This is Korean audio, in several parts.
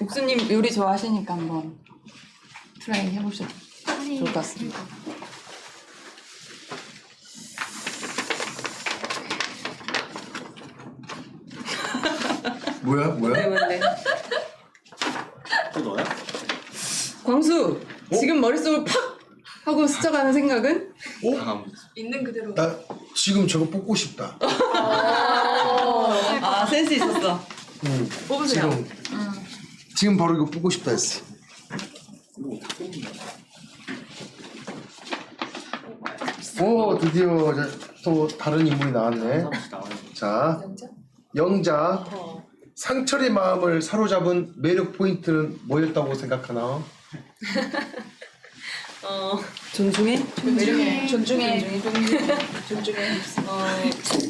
옥수님 요리 좋아하시니까 한번 트라이 해보셔도 좋을 것 같습니다. 뭐야? 네. 또 너야? 광수! 지금 머릿속을 팍! 하고 스쳐가는 생각은? 있는 그대로. 나 지금 저거 뽑고 싶다. 아 센스 있었어. 응. 뽑으세요. 지금 바로 이거 뽑고 싶다 했어. 오, 드디어 또 다른 인물이 나왔네. 자, 영자. 상철의 마음을 사로잡은 매력 포인트는 뭐였다고 생각하나? 존중해? 존중해.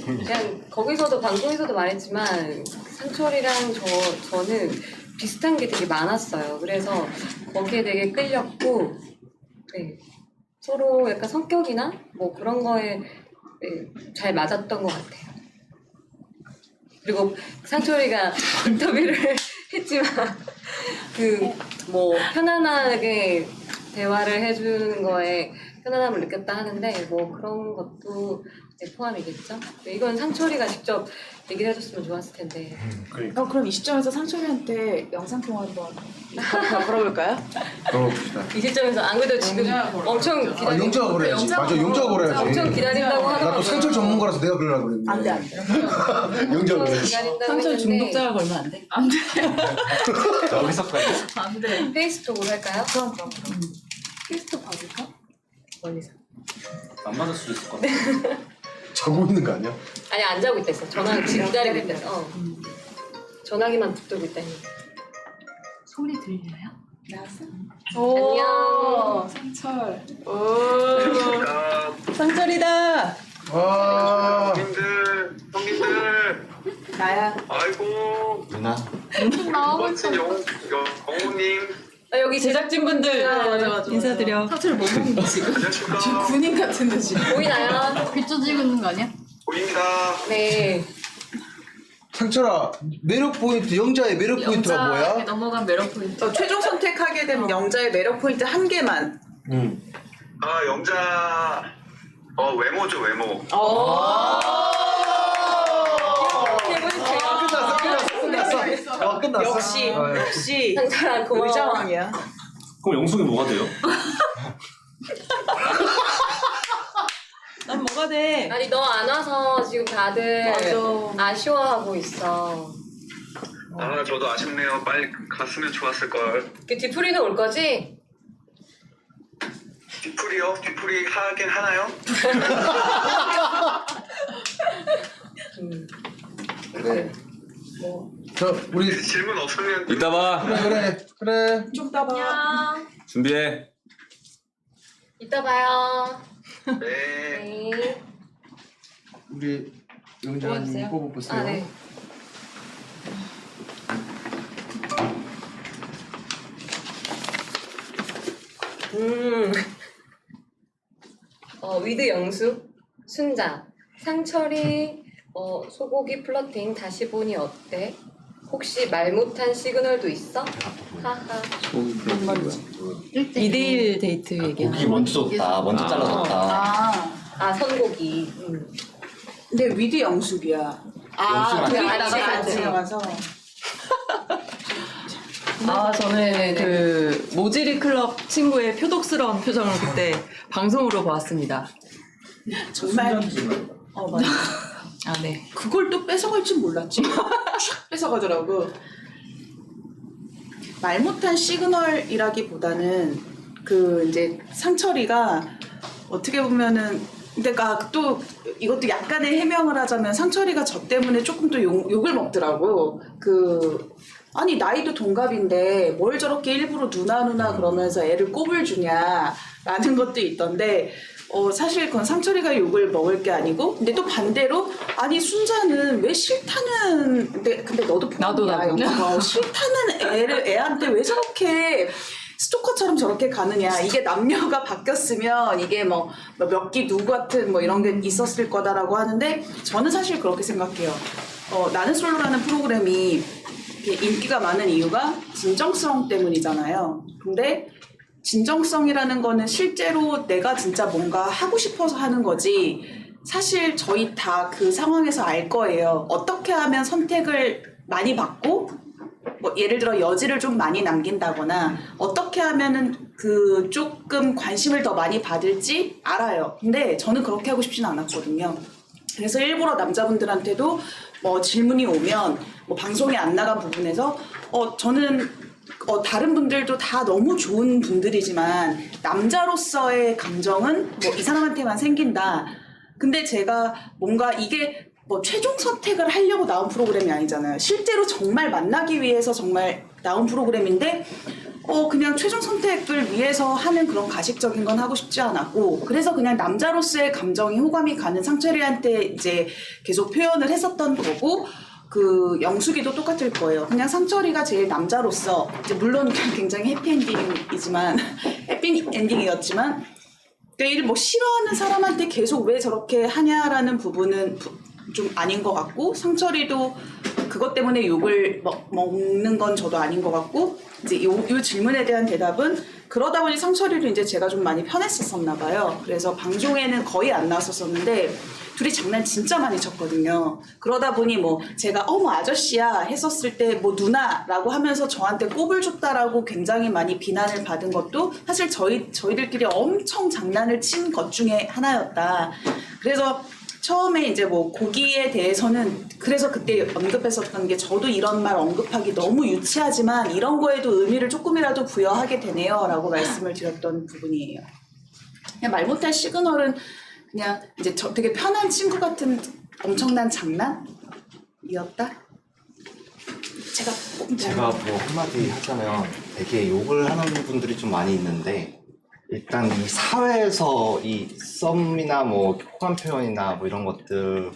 그냥 거기서도 방송에서도 말했지만 상철이랑 저는 비슷한 게 되게 많았어요. 그래서 거기에 되게 끌렸고 네. 서로 약간 성격이나 뭐 그런 거에 네, 잘 맞았던 것 같아요. 그리고 상철이가 인터뷰를 했지만 그 뭐 편안하게 대화를 해주는 거에 편안함을 느꼈다 하는데 뭐 그런 것도 이제 포함이겠죠. 이건 상철이가 직접 얘기를 해줬으면 좋았을 텐데. 그러니까. 그럼 이 시점에서 상철이한테 영상 통화 한번 걸어볼까요? 걸어봅시다. 이 시점에서 안 그래도 지금 엄청 아, 기다리고 영자가 그래야지. 맞아, 영자가 그래야지. 엄청 기다린다고 나 또 하더라고요. 상철 전문가라서 내가 그러려고 그랬는데. 안 돼. 영자가 엄청 그래야지. 기다린다고 상철 했는데 중독자가 걸면 안 돼? 여기서까지? 안 돼. 페이스톡으로 할까요? 그럼. 페이스톡 봐줄까? 멀리서. 안 맞을 수도 있을 것 같아. 자고 있는 거 아니야? 아니 안 자고 있다 했어. 전화 지금 기다리고 있다 했어. 전화기만 붙들고 있다니. 소리 들리나요? 나왔어? 안녕. 상철. 상철이다! 와. 형님들, 나야. 아이고, 누나? 멋진 영호님, 아, 여기 제작진분들 맞아. 인사드려. 상철 뭐 먹는 지금? 안녕하십니까. 군인 같은데 지금. 보이나요? 빗조 찍는 거 아니야? 보입니다. 네. 상철아, 매력 포인트, 영자의 매력 포인트가 뭐야? 넘어간 매력 포인트. 최종 선택하게 되면 영자의 매력 포인트 한 개만. 응. 아, 영자, 외모죠, 외모. 끝났어. 역시 상철아 고마워. 의자왕이야. 그럼 영숙이 뭐가 돼요? 난 뭐가 돼? 아니 너 안 와서 지금 다들 맞아. 아쉬워하고 있어. 아, 저도 아쉽네요. 빨리 갔으면 좋았을걸. 그 뒤풀이는 올 거지? 뒤풀이요? 뒤풀이 하긴 하나요? 그래. 뭐 저, 우리. 질문 없으면. 이따 봐. 그래. 좀 따봐. 준비해. 이따 봐요. 네. 네. 우리 영자님 뽑아보세요. 아 네. 위드 영수, 순자, 상철이 소고기 플러팅 다시 보니 어때? 혹시 말 못한 시그널도 있어? 하하. 2대1 데이트 얘기하는 고기 먼저 줬다. 먼저 잘라줬다. 아 선고기. 근데 위드 영숙이야. 영숙이랑 둘이 같이 같이 나가서. 아 저는 그 모지리 클럽 친구의 표독스러운 표정을 그때 방송으로 보았습니다. 정말. 맞아. 아 네. 그걸 또 뺏어갈 줄 몰랐지. 촥 뺏어가더라고. 말 못한 시그널이라기보다는 그 이제 상철이가 어떻게 보면은 내가 또 이것도 약간의 해명을 하자면 상철이가 저 때문에 조금 또 욕을 먹더라고. 아니 나이도 동갑인데 뭘 저렇게 일부러 누나 그러면서 애를 꼽을 주냐라는 것도 있던데 사실 그건 상철이가 욕을 먹을 게 아니고 근데 또 반대로 아니 순자는 왜 싫다는 근데 너도 포함이야 영수가 싫다는 애한테 왜 저렇게 스토커처럼 저렇게 가느냐 이게 남녀가 바뀌었으면 이게 뭐 몇 기 누구 같은 뭐 이런 게 있었을 거다라고 하는데 저는 사실 그렇게 생각해요. 나는 솔로라는 프로그램이 이렇게 인기가 많은 이유가 진정성 때문이잖아요. 근데 진정성이라는 거는 실제로 내가 진짜 뭔가 하고 싶어서 하는 거지, 사실 저희 다 그 상황에서 알 거예요. 어떻게 하면 선택을 많이 받고, 뭐 예를 들어 여지를 좀 많이 남긴다거나 어떻게 하면은 그 조금 관심을 더 많이 받을지 알아요. 근데 저는 그렇게 하고 싶지는 않았거든요. 그래서 일부러 남자분들한테도 뭐 질문이 오면 뭐 방송에 안 나간 부분에서 저는 다른 분들도 다 너무 좋은 분들이지만 남자로서의 감정은 뭐 이 사람한테만 생긴다. 근데 제가 뭔가 이게 뭐 최종 선택을 하려고 나온 프로그램이 아니잖아요. 실제로 정말 만나기 위해서 정말 나온 프로그램인데 그냥 최종 선택을 위해서 하는 그런 가식적인 건 하고 싶지 않았고, 그래서 그냥 남자로서의 감정이 호감이 가는 상철이한테 이제 계속 표현을 했었던 거고, 그 영숙이도 똑같을 거예요. 그냥 상철이가 제일 남자로서, 이제 물론 굉장히 해피엔딩이지만 해피엔딩이었지만 그러니까 뭐 싫어하는 사람한테 계속 왜 저렇게 하냐라는 부분은 좀 아닌 것 같고, 상철이도 그것 때문에 욕을 먹는 건 저도 아닌 것 같고, 이제 요 질문에 대한 대답은 그러다 보니 상철이도 이제 제가 좀 많이 편했었나 봐요. 그래서 방송에는 거의 안 나왔었는데 둘이 장난 진짜 많이 쳤거든요. 그러다 보니 뭐 제가 어머 아저씨야 했었을 때 뭐 누나라고 하면서 저한테 꼽을 줬다라고 굉장히 많이 비난을 받은 것도 사실 저희들끼리 엄청 장난을 친 것 중에 하나였다. 그래서 처음에 이제 뭐 고기에 대해서는 그래서 그때 언급했었던 게, 저도 이런 말 언급하기 너무 유치하지만 이런 거에도 의미를 조금이라도 부여하게 되네요 라고 말씀을 드렸던 부분이에요. 그냥 말 못할 시그널은 그냥 이제 되게 편한 친구 같은 엄청난 장난이었다? 제가 뭐 한마디 하자면 되게 욕을 하는 분들이 좀 많이 있는데, 일단 이 사회에서 이 썸이나 뭐 호감 표현이나 뭐 이런 것들이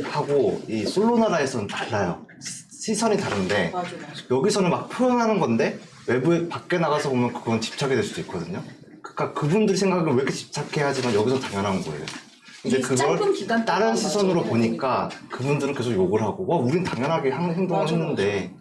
하고 이 솔로나라에서는 달라요. 시선이 다른데, 맞아. 여기서는 막 표현하는 건데 외부에 밖에 나가서 보면 그건 집착이 될 수도 있거든요. 그러니까 그분들 생각은 왜 이렇게 집착해 하지만 여기서 당연한 거예요. 근데 이 그걸 짧은 기간 다른 동안 시선으로 맞아. 보니까 그분들은 계속 욕을 하고, 우린 당연하게 행동을 맞아, 했는데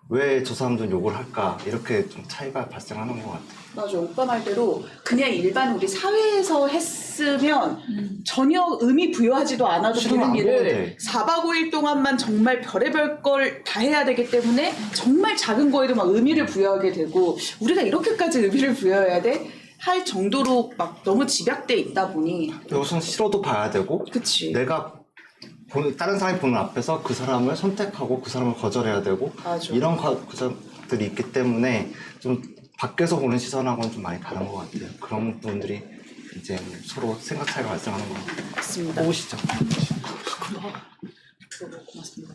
왜 저 사람들은 욕을 할까, 이렇게 좀 차이가 발생하는 것 같아요. 맞아. 오빠 말대로 그냥 일반 우리 사회에서 했으면 전혀 의미 부여하지도 않아도 싫으면 되는 안 해도 일을 돼. 4박 5일 동안만 정말 별의별 걸 다 해야 되기 때문에 정말 작은 거에도 막 의미를 부여하게 되고, 우리가 이렇게까지 의미를 부여해야 돼? 할 정도로 막 너무 집약돼 있다 보니. 여기서는 싫어도 봐야 되고, 그치. 내가 다른 사람이 보는 앞에서 그 사람을 선택하고 그 사람을 거절해야 되고, 맞아. 이런 것들이 있기 때문에 좀 밖에서 보는 시선하고는 좀 많이 다른 것 같아요. 그런 분들이 이제 서로 생각 차이가 발생하는 것 같아요. 맞습니다. 뽑으시죠. 고맙습니다.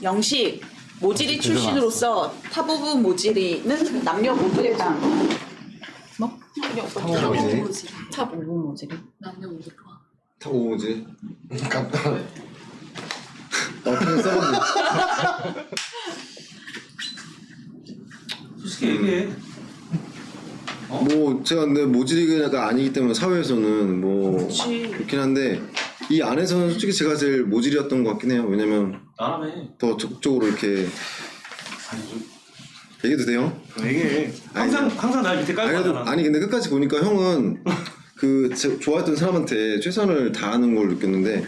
영식, 모질이 출신으로서 타부부 모질이는 남녀 모두에 당 뭐? 탑 5분 모질이. 남녀 모두 좋아. 타고 오지. 갑다. 어떻게 써봤네. 솔직히 얘기해. 뭐 제가 근데 모질이가 아니기 때문에 사회에서는 뭐 그치. 그렇긴 한데, 이 안에서는 솔직히 제가 제일 모질이었던 것 같긴 해요. 왜냐면 나라며. 더 적극적으로 이렇게 얘기해도 돼요? 얘기해. 항상 날 밑에 깔고 그래도 하잖아. 아니 근데 끝까지 보니까 형은 좋아했던 사람한테 최선을 다하는 걸 느꼈는데,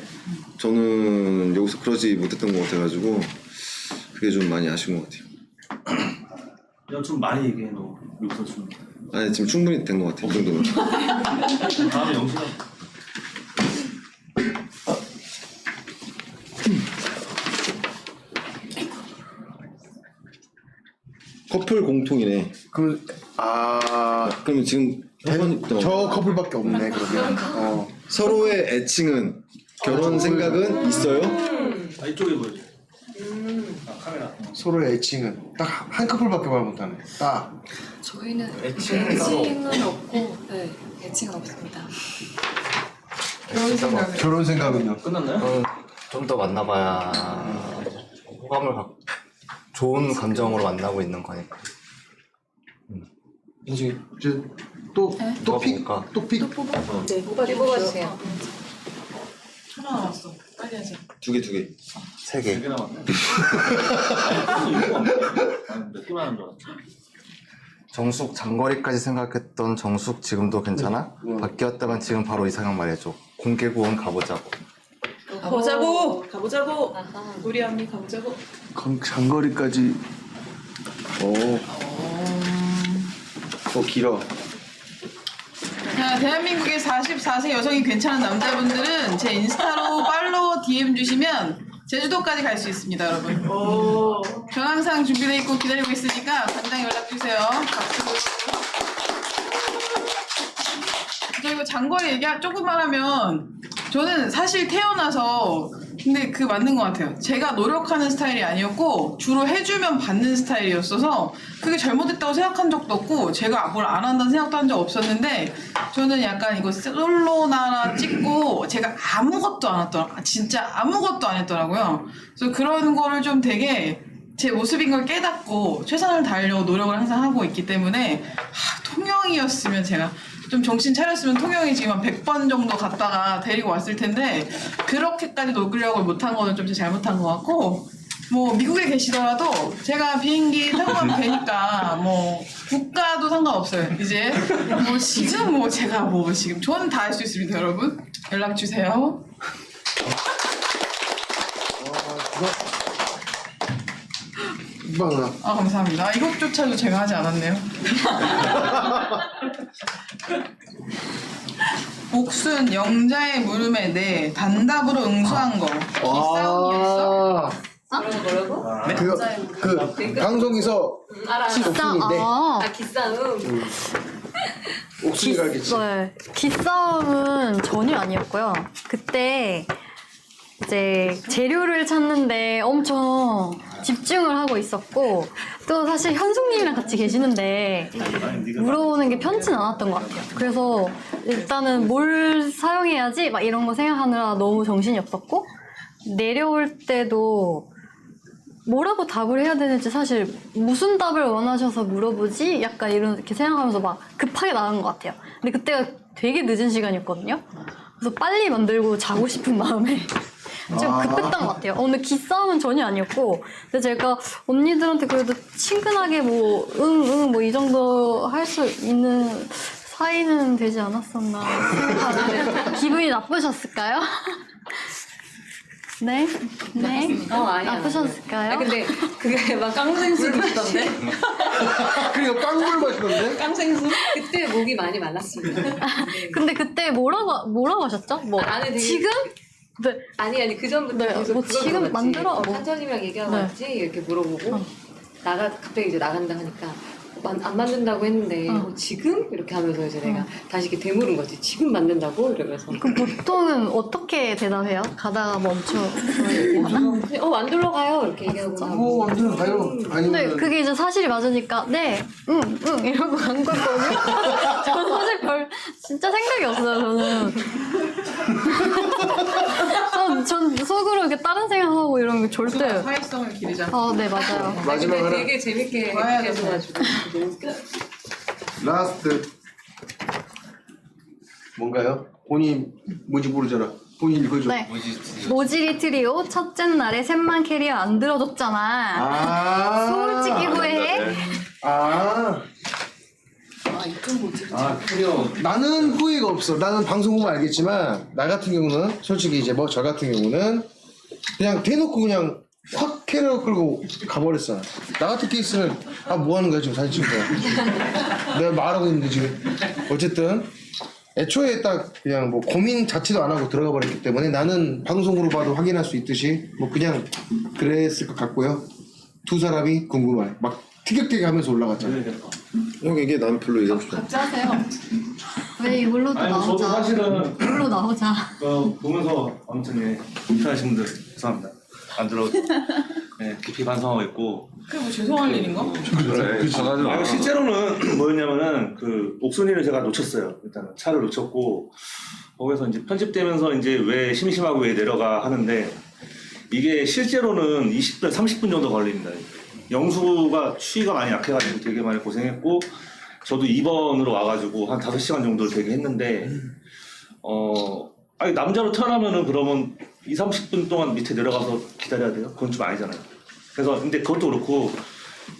저는 여기서 그러지 못했던 것 같아가지고 그게 좀 많이 아쉬운 것 같아요. 야, 좀 많이 얘기해, 너. 여기서 좀. 아니 지금 충분히 된 것 같아요. 이 정도면. 다음에 영수가. 커플 공통이네. 그러면 지금 저 커플밖에 없네 그러면. 서로의 애칭은, 결혼 생각은 있어요? 이쪽에 보여줘. 카메라. 서로의 애칭은 딱 한 커플밖에 말 못하네. 딱. 저희는 애칭은 애칭은 없고, 네, 애칭은 없습니다. 결혼 생각은요? 끝났나요? 좀 더 만나봐야 호감을 갖고 좋은 감정으로 만나고 있는 거니까. 이제 또 누가 픽? 볼까? 또 픽? 네, 뽑아주세요. 하나 남았어. 빨리 하자. 두 개. 3개. 4개 남았네. 아니, 이거 없네. 몇 개만 하는 줄 알았지. 정숙 장거리까지 생각했던 정숙 지금도 괜찮아? 바뀌었다면 지금 바로 이상형 말해줘. 공개구원 가보자고. 가보자고. 아하. 우리 언니 가보자고. 장거리까지. 길어. 자, 대한민국의 44세 여성이 괜찮은 남자분들은 제 인스타로 팔로우 DM 주시면 제주도까지 갈 수 있습니다, 여러분. 전 항상 준비되어 있고 기다리고 있으니까 당장 연락 주세요. 그리고 장거리 얘기 조금만 하면 저는 사실 태어나서 근데 그 맞는 것 같아요. 제가 노력하는 스타일이 아니었고 주로 해주면 받는 스타일이었어서 그게 잘못됐다고 생각한 적도 없고 제가 뭘 안 한다는 생각도 한 적 없었는데 저는 약간 이거 솔로나 찍고 제가 아무것도 안 했더라고요. 진짜 아무것도 안 했더라고요. 그래서 그런 거를 좀 되게 제 모습인 걸 깨닫고 최선을 다하려고 노력을 항상 하고 있기 때문에 통영이었으면 제가 좀 정신 차렸으면 통영이 지금 한 100번 정도 갔다가 데리고 왔을 텐데 그렇게까지 노력을 못한 거는 좀 잘못한 것 같고 뭐 미국에 계시더라도 제가 비행기 타고 가면 되니까 뭐 국가도 상관없어요. 이제 뭐 지금 뭐 제가 뭐 지금 저는 다 할 수 있습니다. 여러분 연락 주세요. 이방아. 아 감사합니다. 이것조차도 제가 하지 않았네요. 옥순 영자의 물음에 네 단답으로 응수한 거 기싸움이었어? 뭐라고? 그 방송에서 알아. 옥순인데 기싸움. 옥순이가 알겠지. 네. 기싸움은 전혀 아니었고요. 그때 이제 재료를 찾는데 엄청 집중을 하고 있었고 또 사실 현숙님이랑 같이 계시는데 물어보는 게 편치는 않았던 것 같아요. 그래서 일단은 뭘 사용해야지 막 이런 거 생각하느라 너무 정신이 없었고 내려올 때도 뭐라고 답을 해야 되는지 사실 무슨 답을 원하셔서 물어보지? 약간 이렇게 생각하면서 막 급하게 나간 것 같아요. 근데 그때가 되게 늦은 시간이었거든요. 그래서 빨리 만들고 자고 싶은 마음에 좀 급했던 것 같아요. 근데 기싸움은 전혀 아니었고 근데 제가 언니들한테 그래도 친근하게 뭐 뭐 이 정도 할 수 있는 사이는 되지 않았었나 생각하는데 기분이 나쁘셨을까요? 네? 네? 아니야. 나쁘셨을까요? 근데 그게 막 깡생수 드시던데? 그러니까 깡물 마시던데? 깡생수? 그때 목이 많이 말랐습니다. 근데 그때 뭐라고 하셨죠? 뭐 안에 되게 지금? 네. 아니 그 전부터 네, 계속 뭐 그걸 지금 물어봤지. 만들어, 뭐. 한철님이랑 얘기하고 네. 왔지? 이렇게 물어보고 갑자기 이제 나간다 하니까 안 만든다고 했는데 지금? 이렇게 하면서 이제 내가 다시 이렇게 되물은 거지. 지금 만든다고? 이러면서 그럼 보통은 어떻게 대답해요? 가다가 멈춰 얘기하나? 만들러 가요 이렇게 얘기하고 나면 완전 가요. 근데 아니면 그게 이제 사실이 맞으니까 네, 응 이러고 간 거거든요. 저는 사실 진짜 생각이 없어요. 전 속으로 이렇게 다른 생각하고 이런 게 절대. 사회성을 기르자. 네 맞아요. 마지막 근데 하나. 되게 재밌게 와야 해줘가지고 너무 웃겨. 라스트. 뭔가요? 본인 뭔지 모르잖아. 본인 읽어줘. 네. 모지리 트리오 첫째 날에 셋만 캐리어 안 들어줬잖아. 솔직히 후회해? 클리어. 나는 후회가 없어. 나는 방송 보면 알겠지만 나 같은 경우는 솔직히 이제 뭐 저 같은 경우는 그냥 대놓고 그냥 확 캐리어 끌고 가버렸어. 나 같은 케이스는 뭐 하는 거야 지금 사진 찍고 내가 말하고 있는데 지금 어쨌든 애초에 딱 그냥 뭐 고민 자체도 안 하고 들어가 버렸기 때문에 나는 방송으로 봐도 확인할 수 있듯이 뭐 그냥 그랬을 것 같고요. 두 사람이 궁금해. 막 티격태격 하면서 올라갔잖아. 형 이게 난 별로 얘기하고 싶지 않아. 각자 하세요. 왜 이걸로도 아니 저도 나오자. 사실은 이걸로 나오자. 보면서 아무튼 불편하신 분들 죄송합니다. 안 들어. 네, 깊이 반성하고 있고. 그게 뭐 죄송할 일인가? 그래 전화하지 마. 실제로는 뭐였냐면은 그 옥순이를 제가 놓쳤어요. 일단은 차를 놓쳤고 거기서 이제 편집되면서 이제 왜 심심하고 왜 내려가 하는데 이게 실제로는 20분, 30분 정도 걸립니다. 영수가 추위가 많이 약해가지고 되게 많이 고생했고 저도 2번으로 와가지고 한 5시간 정도를 되게 했는데 아니 남자로 태어나면은 그러면 20-30분 동안 밑에 내려가서 기다려야 돼요? 그건 좀 아니잖아요. 그래서 근데 그것도 그렇고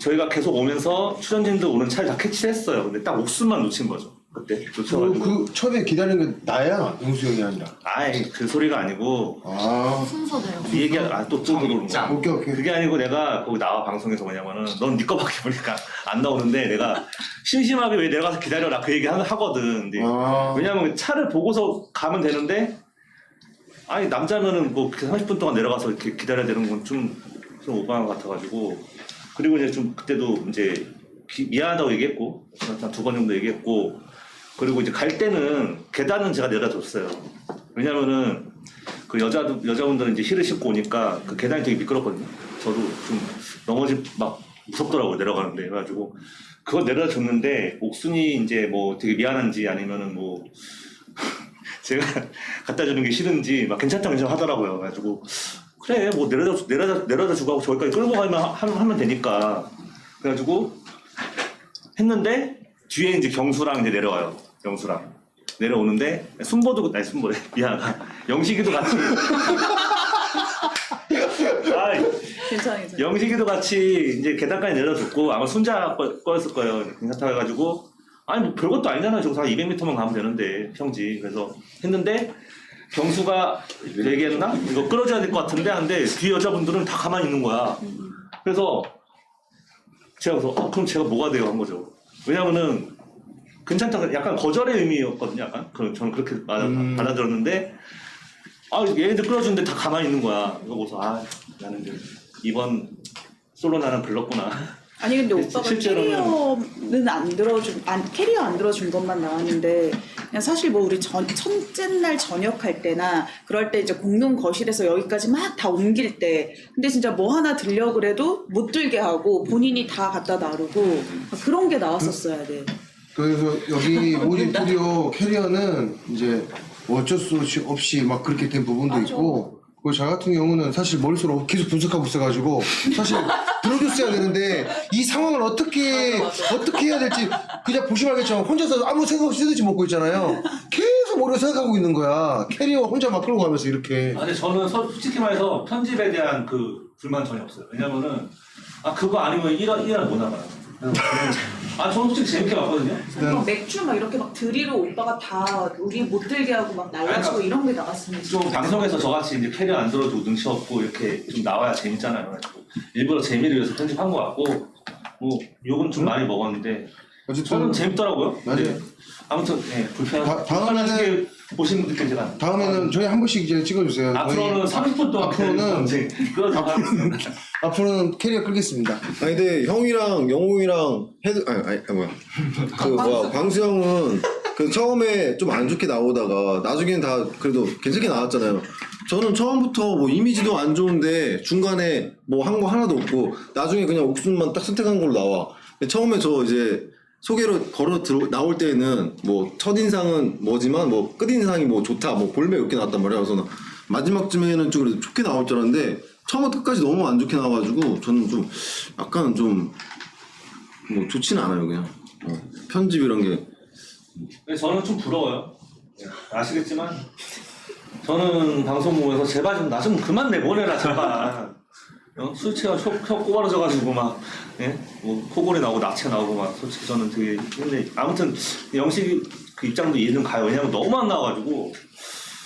저희가 계속 오면서 출연진들 오는 차를 다 캐치했어요. 근데 딱 옥순만 놓친 거죠. 그때 놓쳐가지고. 그 처음에 기다리는 게 나야, 용수 형이 아니라. 아이 그 소리가 아니고 아, 순서대로. 이 얘기 또 그런 거. 오케이, 오케이. 그게 아니고 내가 거기 나와 방송에서 뭐냐면은 넌 네 거밖에 보니까 안 나오는데 내가 심심하게 왜 내려가서 기다려라 그 얘기 하거든. 근데 아. 왜냐면 차를 보고서 가면 되는데 아니 남자면은 뭐 30분 동안 내려가서 이렇게 기다려야 되는 건 좀 오버한 것 같아가지고 그리고 이제 좀 그때도 이제 미안하다고 얘기했고 한 2번 정도 얘기했고 그리고 이제 갈 때는 계단은 제가 내려줬어요. 왜냐면은 그 여자분들은 이제 힐을 신고 오니까 그 계단이 되게 미끄럽거든요. 저도 좀 넘어질 막 무섭더라고요 내려가는데 그래가지고 그거 내려줬는데 옥순이 이제 뭐 되게 미안한지 아니면은 뭐 제가 갖다 주는 게 싫은지 막 괜찮다 하더라고요. 그래가지고 그래 뭐 내려다 주고 하고 저기까지 끌고 하면 되니까 그래가지고 했는데 뒤에 이제 경수랑 이제 내려와요. 경수랑 내려오는데 순보도 아니 순보래 미안하다 영식이도 같이 괜찮아. 영식이도 같이 이제 계단까지 내려줬고 아마 순자 거였을 거예요. 괜찮다 해가지고 아니 뭐 별것도 아니잖아요. 저기서 한 200m만 가면 되는데 평지 그래서 했는데 경수가 얘기했나? 이거 끌어줘야 될 것 같은데 하는데 뒤에 여자분들은 다 가만히 있는 거야. 그래서 제가 그래서 그럼 제가 뭐가 돼요 한 거죠. 왜냐면은 괜찮다 약간 거절의 의미였거든요. 약간 저는 그렇게 받아들였는데 얘네들 끌어주는데 다 가만히 있는 거야. 그래서 나는 이제 이번 솔로 나는 불렀구나. 아니 근데 오빠가 실제로는 캐리어 안 들어준 것만 나왔는데 그냥 사실 뭐 우리 첫째 날 저녁할 때나 그럴 때 이제 공동 거실에서 여기까지 막 다 옮길 때 근데 진짜 뭐 하나 들려 그래도 못 들게 하고 본인이 다 갖다 나르고 그런 게 나왔었어야 돼. 그래서 여기 모집 스튜디오 캐리어는 이제 어쩔 수 없이 막 그렇게 된 부분도 맞아. 있고 그 저 같은 경우는 사실 머릿속으로 계속 분석하고 있어가지고 사실 들어줬어야 되는데 이 상황을 어떻게 해야 될지 그냥 보시면 알겠지만 혼자서 아무 생각 없이 새듯이 먹고 있잖아요. 계속 머리로 생각하고 있는 거야. 캐리어 혼자 막 끌고 가면서 이렇게. 근데 저는 솔직히 말해서 편집에 대한 그 불만 전혀 없어요. 왜냐면은 그거 아니면 1화 못 나가요. 저는 솔직히 재밌게 봤거든요. 막 맥주 막 이렇게 막 들이로 오빠가 다 우리 못 들게 하고 막 날라치고 이런 게 나왔으면 좀 방송에서 저같이 이제 캐리어 안 들어도 눈치 없고 이렇게 좀 나와야 재밌잖아요. 그래가지고 일부러 재미를 위해서 편집한 것 같고 뭐 욕은 좀 많이 먹었는데 저는 재밌더라고요. 맞아요. 아무튼 불편하게 보시는 분들께 제가 다음에는 저희 한 번씩 이제 찍어주세요. 앞으로는 30분 동안 앞으로는 캐리어 끌겠습니다. 아니 근데 형이랑 영웅이랑 광수 형은 그 처음에 좀 안 좋게 나오다가 나중에는 다 그래도 괜찮게 나왔잖아요. 저는 처음부터 뭐 이미지도 안 좋은데 중간에 뭐 한 거 하나도 없고 나중에 그냥 옥순만 딱 선택한 걸로 나와. 근데 처음에 저 이제 소개로 나올 때는 뭐 첫인상은 뭐지만 뭐 끝인상이 뭐 좋다 뭐 볼매 이렇게 나왔단 말이야. 그래서 마지막쯤에는 좀 그래도 좋게 나올 줄 알았는데 처음부터 끝까지 너무 안 좋게 나와가지고 저는 좀 약간 좀 뭐 좋지는 않아요. 그냥 편집 이런 게. 저는 좀 부러워요. 아시겠지만 저는 방송국에서 제발 나 좀 그만 내보내라 제발. 수치가 혀 꼬바라져가지고 막 뭐 코골이 나오고 낙체 나오고 막 솔직히 저는 되게 근데 아무튼 영식이 그 입장도 이해는 가요. 왜냐면 너무 안 나와가지고.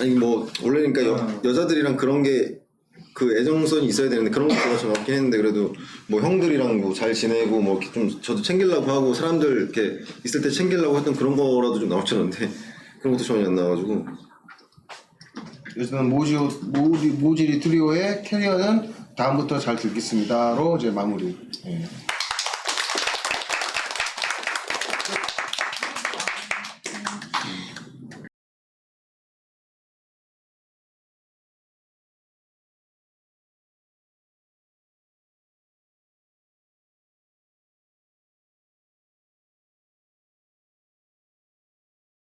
아니 뭐 원래니까 여자들이랑 그런 게 그 애정선이 있어야 되는데 그런 것도 좀 없긴 했는데 그래도 뭐 형들이랑 뭐 잘 지내고 뭐 좀 저도 챙기려고 하고 사람들 이렇게 있을 때 챙기려고 했던 그런 거라도 좀 나올 줄 알았는데 그런 것도 전혀 안 나와가지고. 일단 모지리 트리오의 캐리어는 다음부터 잘 듣겠습니다로 이제 마무리.